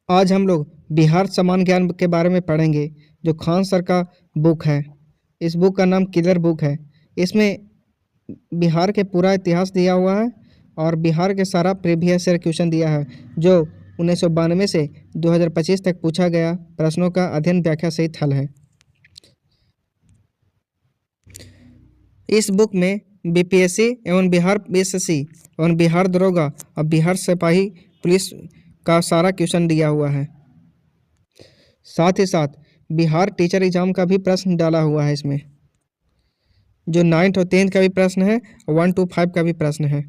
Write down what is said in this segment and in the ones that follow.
आज हम लोग बिहार सामान्य ज्ञान के बारे में पढ़ेंगे, जो खान सर का बुक है। इस बुक का नाम किलर बुक है। इसमें बिहार के पूरा इतिहास दिया हुआ है और बिहार के सारा प्रीवियस ईयर क्वेश्चन दिया है, जो 1992 से 2025 तक पूछा गया प्रश्नों का अध्ययन व्याख्या सहित हल है। इस बुक में बीपीएससी एवं बिहार बीएसएससी एवं बिहार दरोगा और बिहार सिपाही पुलिस का सारा क्वेश्चन दिया हुआ है। साथ ही साथ बिहार टीचर एग्जाम का भी प्रश्न डाला हुआ है इसमें, जो 9th और 10th का भी प्रश्न है और 1 to 5 का भी प्रश्न है।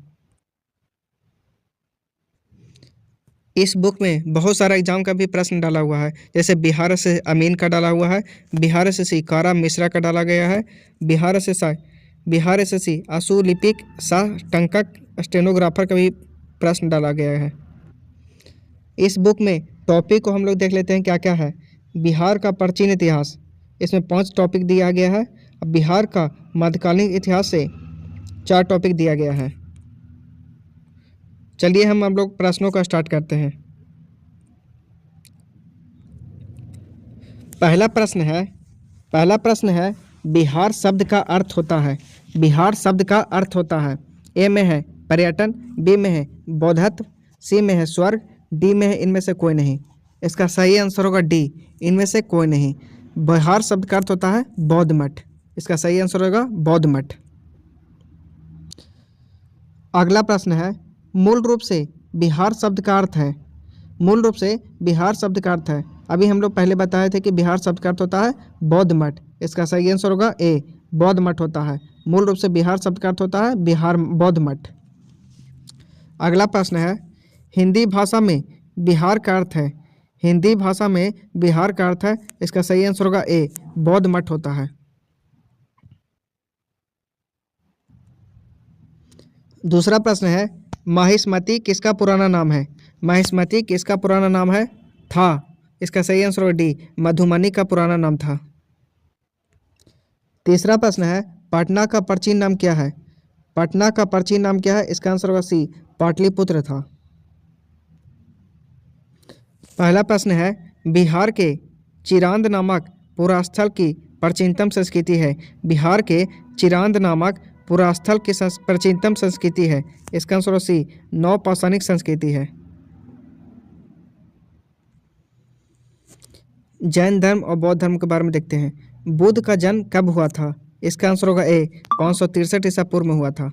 इस बुक में बहुत सारा एग्जाम का भी प्रश्न डाला हुआ है, जैसे बिहार से अमीन का डाला हुआ है, बिहार से कारा मिश्रा का डाला गया है, बिहार से आशु लिपिक शाह टंकक स्टेनोग्राफर का भी प्रश्न डाला गया है। इस बुक में टॉपिक को हम लोग देख लेते हैं क्या क्या है। बिहार का प्राचीन इतिहास, इसमें 5 टॉपिक दिया गया है। अब बिहार का मध्यकालीन इतिहास से 4 टॉपिक दिया गया है। चलिए हम लोग प्रश्नों का स्टार्ट करते हैं। पहला प्रश्न है बिहार शब्द का अर्थ होता है। बिहार शब्द का अर्थ होता है, ए में है पर्यटन, बी में है बौद्धत्व, सी में है स्वर्ग, डी में है इनमें से कोई नहीं। इसका सही आंसर होगा डी, इनमें से कोई नहीं। बिहार शब्द का अर्थ होता है बौद्ध मठ। इसका सही आंसर होगा बौद्ध मठ। अगला प्रश्न है मूल रूप से बिहार शब्द का अर्थ है। मूल रूप से बिहार शब्द का अर्थ है, अभी हम लोग पहले बताए थे कि बिहार शब्द का अर्थ होता है बौद्ध मठ। इसका सही आंसर होगा ए, बौद्ध मठ होता है। मूल रूप से बिहार शब्द का अर्थ होता है बिहार बौद्ध मठ। अगला प्रश्न है हिंदी भाषा में बिहार का अर्थ है। हिंदी भाषा में बिहार का अर्थ है, इसका सही आंसर होगा ए, बौद्ध मठ होता है। दूसरा प्रश्न है माहिष्मति किसका पुराना नाम है। माहिष्मति किसका पुराना नाम है था। इसका सही आंसर होगा डी, मधुमनी का पुराना नाम था। तीसरा प्रश्न है पटना का प्राचीन नाम क्या है। पटना का प्राचीन नाम क्या है। इसका आंसर होगा सी, पाटलिपुत्र था। पहला प्रश्न है बिहार के चिरांद नामक पुरास्थल की प्राचीनतम संस्कृति है। बिहार के चिरांद नामक पुरास्थल की प्राचीनतम संस्कृति है। इसका आंसर सी, नवपाषाणिक संस्कृति है। जैन धर्म और बौद्ध धर्म के बारे में देखते हैं। बुद्ध का जन्म कब हुआ था। इसका आंसर होगा ए, 563 ईसा पूर्व में हुआ था।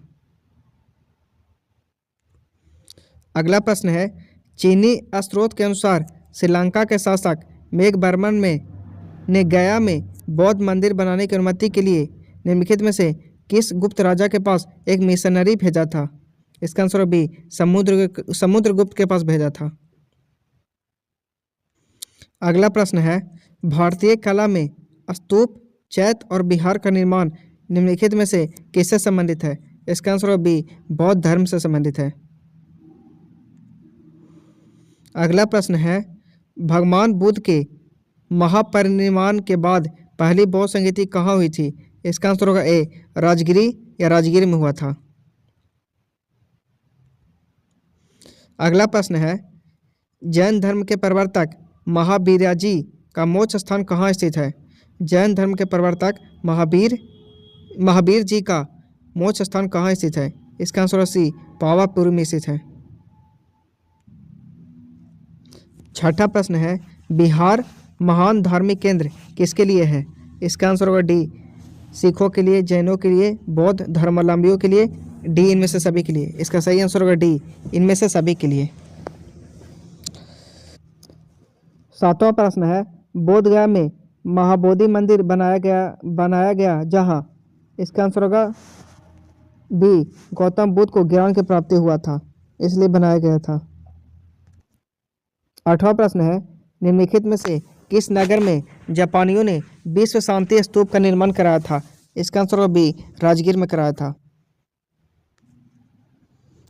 अगला प्रश्न है चीनी स्रोत के अनुसार श्रीलंका के शासक मेघवर्मन ने गया में बौद्ध मंदिर बनाने की अनुमति के लिए निम्नलिखित में से किस गुप्त राजा के पास एक मिशनरी भेजा था। इसका आंसर बी, समुद्रगुप्त के पास भेजा था। अगला प्रश्न है भारतीय कला में स्तूप, चैत्य और विहार का निर्माण निम्नलिखित में से किससे संबंधित है। इसका आंसर बी, बौद्ध धर्म से संबंधित है। अगला प्रश्न है भगवान बुद्ध के महापरिनिर्वाण के बाद पहली बौद्ध संगीति कहाँ हुई थी। इसका आंसर होगा ए, राजगिरी या राजगीर में हुआ था। अगला प्रश्न है जैन धर्म के प्रवर्तक महावीरजी का मोक्ष स्थान कहाँ स्थित है। जैन धर्म के प्रवर्तक महावीर जी का मोक्ष स्थान कहाँ स्थित है। इसका आंसर सी, पावापुरी में स्थित है। छठा प्रश्न है बिहार महान धार्मिक केंद्र किसके लिए है। इसका आंसर होगा डी, सिखों के लिए, जैनों के लिए, बौद्ध धर्मावलंबियों के लिए, डी इनमें से सभी के लिए। इसका सही आंसर होगा डी, इनमें से सभी के लिए। सातवां प्रश्न है बोधगया में महाबोधि मंदिर बनाया गया जहां। इसका आंसर होगा बी, गौतम बुद्ध को ज्ञान की प्राप्ति हुआ था, इसलिए बनाया गया था। आठवां प्रश्न है निम्नलिखित में से किस नगर में जापानियों ने विश्व शांति स्तूप का निर्माण कराया था। इसका आंसर होगा बी, राजगीर में कराया था।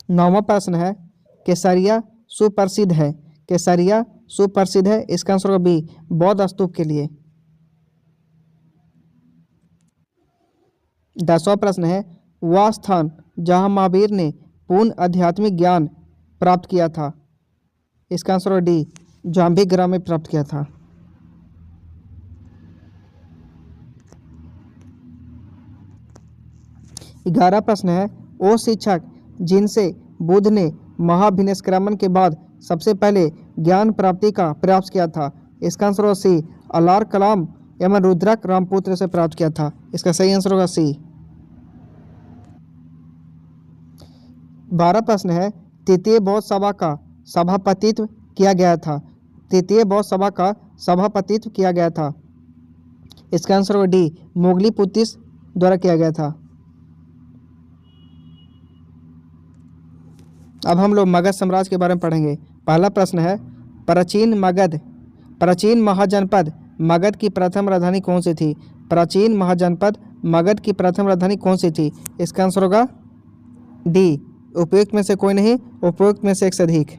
नौवां प्रश्न है केसरिया सुप्रसिद्ध है। केसरिया सुप्रसिद्ध है, इसका आंसर होगा बी, बौद्ध स्तूप के लिए। 10वां प्रश्न है वह स्थान जहां महावीर ने पूर्ण आध्यात्मिक ज्ञान प्राप्त किया था। इसका आंसर होगा डी, जाम्बिक ग्राम में प्राप्त किया था। ग्यारह प्रश्न है, वो शिक्षक जिनसे बुद्ध ने महाभिनिष्क्रमण के बाद सबसे पहले ज्ञान प्राप्ति का प्रयास किया था। इसका आंसर होगा सी, अलार कलाम एवं रुद्रक रामपुत्र से प्राप्त किया था। इसका सही आंसर होगा सी। 12 प्रश्न है, तृतीय बौद्ध सभा का सभापतित्व किया गया था। तृतीय बौद्ध सभा का सभापतित्व किया गया था। इसका आंसर होगा डी, मोगली पुतिस द्वारा किया गया था। अब हम लोग मगध साम्राज्य के बारे में पढ़ेंगे। पहला प्रश्न है, प्राचीन महाजनपद मगध की प्रथम राजधानी कौन सी थी। प्राचीन महाजनपद मगध की प्रथम राजधानी कौन सी थी। इसका आंसर होगा डी, उपयुक्त में से कोई नहीं, उपयुक्त में से एक से अधिक।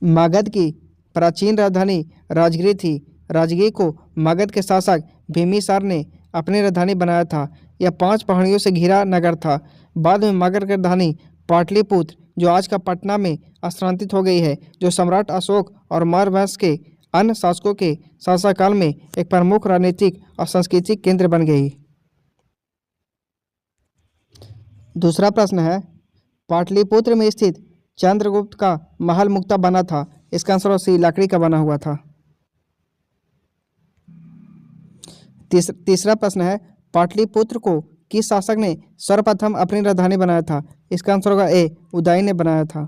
मगध की प्राचीन राजधानी राजगिरी थी। राजगिरी को मगध के शासक बिंबिसार ने अपनी राजधानी बनाया था। यह 5 पहाड़ियों से घिरा नगर था। बाद में मगध की राजधानी पाटलिपुत्र, जो आज का पटना में स्थानांतरित हो गई है, जो सम्राट अशोक और मौर्य वंश के अन्य शासकों के शासनकाल में एक प्रमुख राजनीतिक और सांस्कृतिक केंद्र बन गई। दूसरा प्रश्न है, पाटलिपुत्र में स्थित चंद्रगुप्त का महल मुक्ता बना था। इसका आंसर सी, लकड़ी का बना हुआ था। तीसरा प्रश्न है, पाटलिपुत्र को किस शासक ने सर्वप्रथम अपनी राजधानी बनाया था। इसका आंसर होगा ए, उदयन ने बनाया था।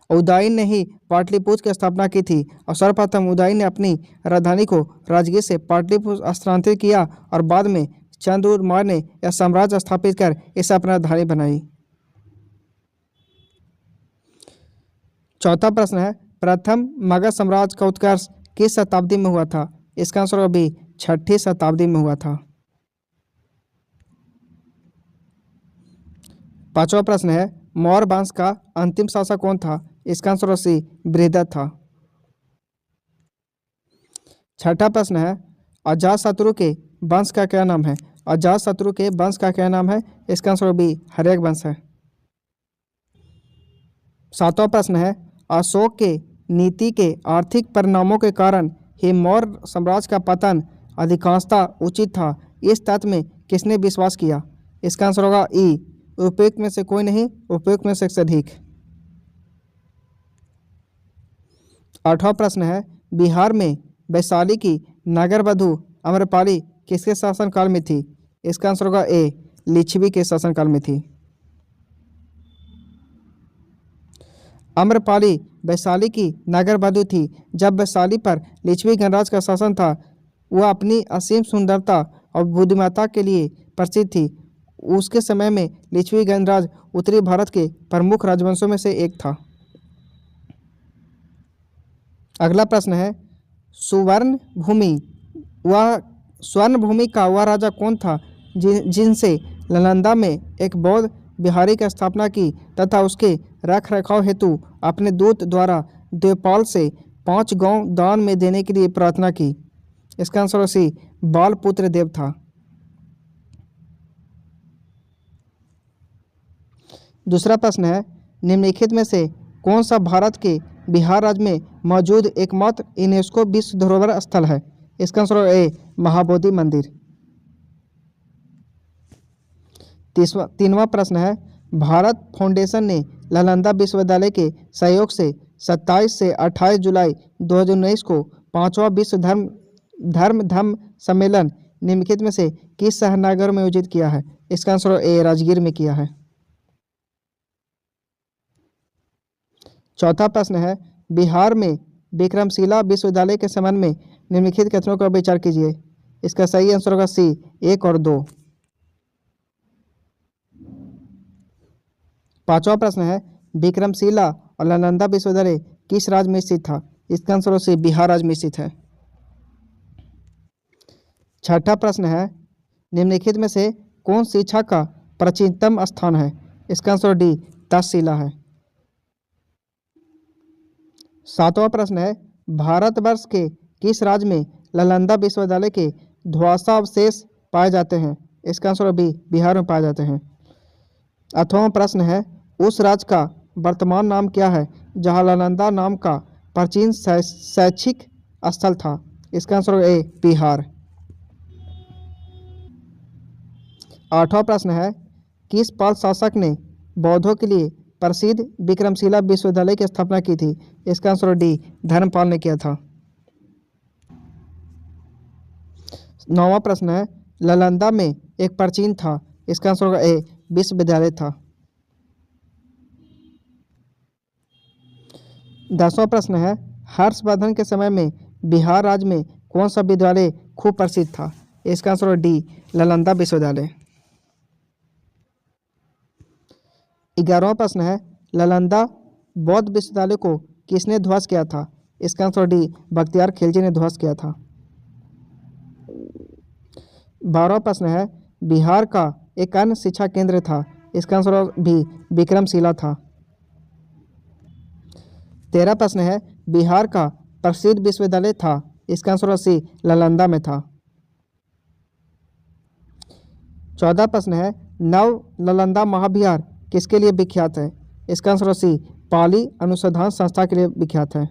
उदयन ने ही पाटलिपुत्र की स्थापना की थी और सर्वप्रथम उदयन ने अपनी राजधानी को राजगीर से पाटलिपुत्र स्थानांतरित किया और बाद में चंद्रगुप्त मौर्य ने यह साम्राज्य स्थापित कर इसे अपनी राजधानी बनाई। चौथा प्रश्न है, प्रथम मगध साम्राज्य का उत्कर्ष किस शताब्दी में हुआ था। इसका आंसर होगा बी, 6ठी शताब्दी में हुआ था। पांचवा प्रश्न है, मौर्य वंश का अंतिम शासक कौन था। इसका आंसर सी, बृहदत्त था। छठा प्रश्न है, अजातशत्रु के वंश का क्या नाम है। अजातशत्रु के वंश का क्या नाम है। इसका आंसर बी, हर्यक वंश है। सातवां प्रश्न है, अशोक के नीति के आर्थिक परिणामों के कारण ही मौर्य साम्राज्य का पतन अधिकांशतः उचित था। इस तथ्य में किसने विश्वास किया। इसका आंसर होगा ई, उपयुक्त में से कोई नहीं, उपयुक्त में से एक से अधिक। आठवां प्रश्न है, बिहार में वैशाली की नगरवधु आम्रपाली किसके शासनकाल में थी। इसका आंसर होगा ए, लिच्छवी के शासनकाल में थी। आम्रपाली वैशाली की नगरवधु थी। जब वैशाली पर लिच्छवी गणराज का शासन था, वह अपनी असीम सुंदरता और बुद्धिमत्ता के लिए प्रसिद्ध थी। उसके समय में लिच्छवी गणराज उत्तरी भारत के प्रमुख राजवंशों में से एक था। अगला प्रश्न है, स्वर्ण भूमि का वह राजा कौन था जिनसे नालंदा में एक बौद्ध विहारी की स्थापना की तथा उसके रख रखाव हेतु अपने दूत द्वारा देवपाल से 5 गांव दान में देने के लिए प्रार्थना की। इसका आंसर सी, बालपुत्र देव था। दूसरा प्रश्न है, निम्नलिखित में से कौन सा भारत के बिहार राज्य में मौजूद एकमात्र यूनेस्को विश्व धरोहर स्थल है। इसका आंसर ए, महाबोधि मंदिर। तीसवां प्रश्न है, भारत फाउंडेशन ने नालंदा विश्वविद्यालय के सहयोग से 27 से 28 जुलाई 2019 को 5वां विश्व धर्म सम्मेलन निम्नलिखित में से किस शहर नगर में आयोजित किया है। इसका आंसर ए, राजगीर में किया है। चौथा प्रश्न है, बिहार में विक्रमशिला विश्वविद्यालय के संबंध में निम्नलिखित कथनों पर विचार कीजिए। इसका सही आंसर होगा सी, 1 और 2। पांचवा प्रश्न है, विक्रमशिला और नालंदा विश्वविद्यालय किस राज्य में स्थित था। इसका आंसर सी, बिहार राज्य में स्थित है। छठा प्रश्न है, निम्नलिखित में से कौन शिक्षा का प्राचीनतम स्थान है। इसका आंसर डी, तक्षशिला है। सातवां प्रश्न है, भारतवर्ष के किस राज्य में नालंदा विश्वविद्यालय के ध्वंसावशेष पाए जाते हैं। इसका आंसर बी, बिहार में पाए जाते हैं। आठवां प्रश्न है, उस राज्य का वर्तमान नाम क्या है जहाँ नालंदा नाम का प्राचीन शैक्षिक स्थल था? इसका आंसर होगा ए बिहार। 8वां प्रश्न है, किस पाल शासक ने बौद्धों के लिए प्रसिद्ध विक्रमशिला विश्वविद्यालय की स्थापना की थी? इसका आंसर डी धर्मपाल ने किया था। 9वां प्रश्न है, नालंदा में एक प्राचीन था। इसका आंसर होगा ए विश्वविद्यालय था। 10वां प्रश्न है, हर्षवर्धन के समय में बिहार राज्य में कौन सा विद्यालय खूब प्रसिद्ध था? इसका आंसर होगा डी नालंदा विश्वविद्यालय। 11वां प्रश्न है, नालंदा बौद्ध विश्वविद्यालय को किसने ध्वस्त किया था? इसका आंसर डी बख्तियार खिलजी ने ध्वस्त किया था। 12वां प्रश्न है, बिहार का एक अन्य शिक्षा केंद्र था। इसका आंसर भी विक्रमशिला था। 13वां प्रश्न है, बिहार का प्रसिद्ध विश्वविद्यालय था। इसका आंसर सी नालंदा में था। 14वां प्रश्न है, नव नालंदा महाविहार किसके लिए विख्यात है? इसका आंसर सी पाली अनुसंधान संस्था के लिए विख्यात है।